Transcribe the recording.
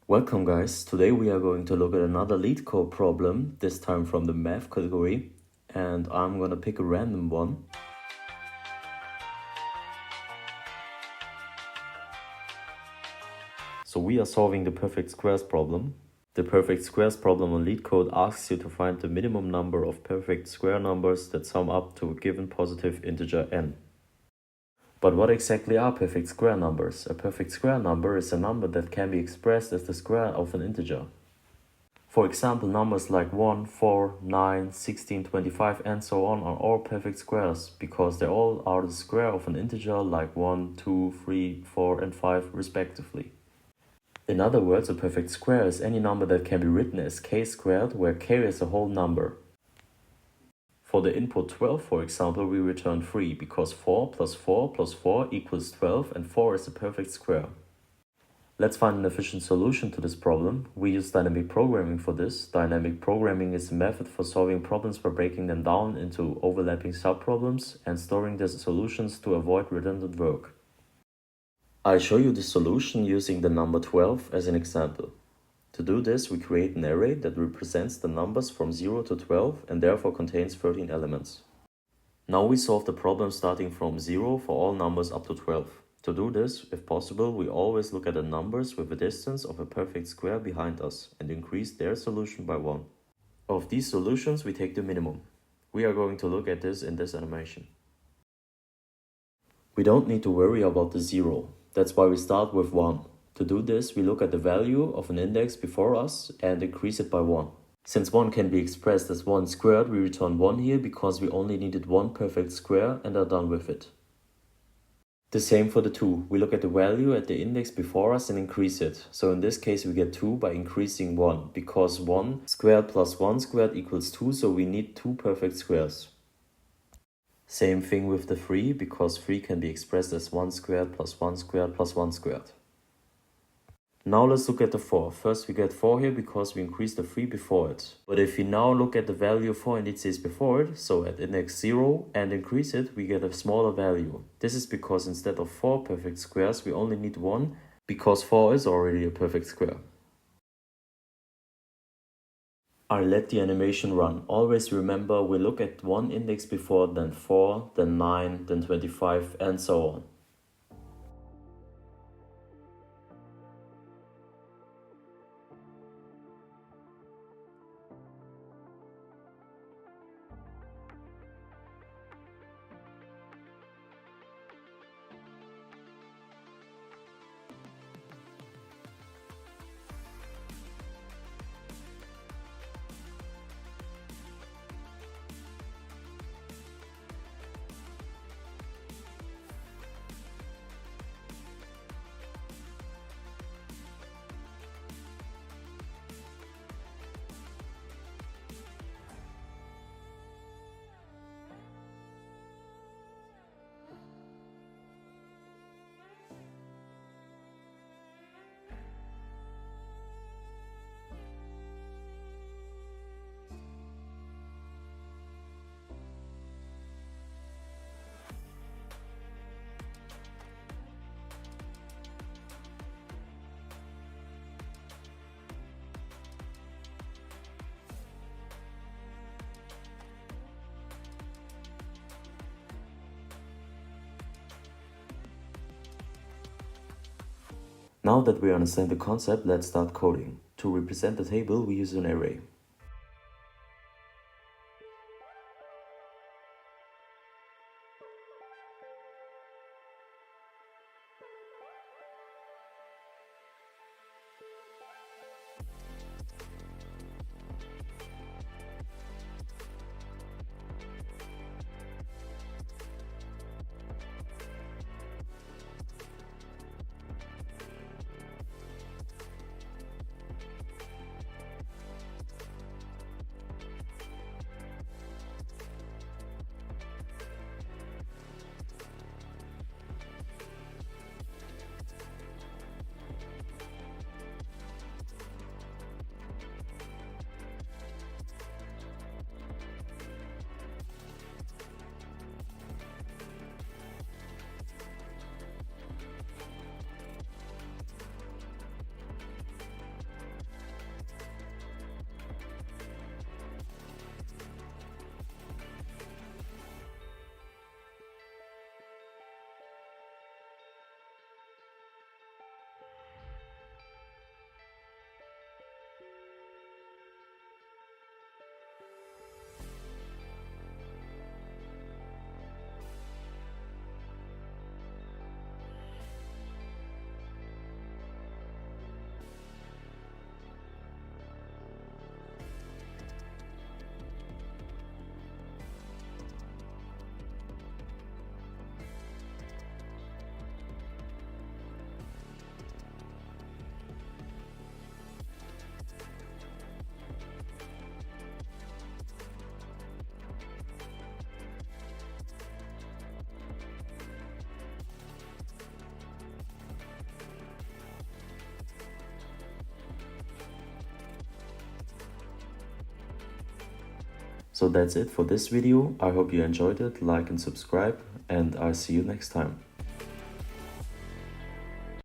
Welcome guys, today we are going to look at another LeetCode problem, this time from the math category, and I'm gonna pick a random one. So we are solving the perfect squares problem. The perfect squares problem on LeetCode asks you to find the minimum number of perfect square numbers that sum up to a given positive integer n. But what exactly are perfect square numbers? A perfect square number is a number that can be expressed as the square of an integer. For example, numbers like 1, 4, 9, 16, 25 and so on are all perfect squares because they all are the square of an integer like 1, 2, 3, 4 and 5 respectively. In other words, a perfect square is any number that can be written as k squared, where k is a whole number. For the input 12, for example, we return 3 because 4 plus 4 plus 4 equals 12 and 4 is a perfect square. Let's find an efficient solution to this problem. We use dynamic programming for this. Dynamic programming is a method for solving problems by breaking them down into overlapping subproblems and storing the solutions to avoid redundant work. I show you the solution using the number 12 as an example. To do this, we create an array that represents the numbers from 0 to 12 and therefore contains 13 elements. Now we solve the problem starting from 0 for all numbers up to 12. To do this, if possible, we always look at the numbers with a distance of a perfect square behind us and increase their solution by 1. Of these solutions, we take the minimum. We are going to look at this in this animation. We don't need to worry about the 0. That's why we start with 1. To do this, we look at the value of an index before us and increase it by 1. Since 1 can be expressed as 1 squared, we return 1 here because we only needed one perfect square and are done with it. The same for the 2. We look at the value at the index before us and increase it. So in this case we get 2 by increasing 1, because 1 squared plus 1 squared equals 2, so we need 2 perfect squares. Same thing with the 3, because 3 can be expressed as 1 squared plus 1 squared plus 1 squared. Now let's look at the 4. First we get 4 here because we increased the 3 before it. But if we now look at the value of 4 indices before it, so at index 0, and increase it, we get a smaller value. This is because instead of 4 perfect squares, we only need 1, because 4 is already a perfect square. I let the animation run. Always remember, we look at one index before, then 4, then 9, then 25, and so on. Now that we understand the concept, let's start coding. To represent the table, we use an array. So that's it for this video. I hope you enjoyed it. Like and subscribe, and I'll see you next time.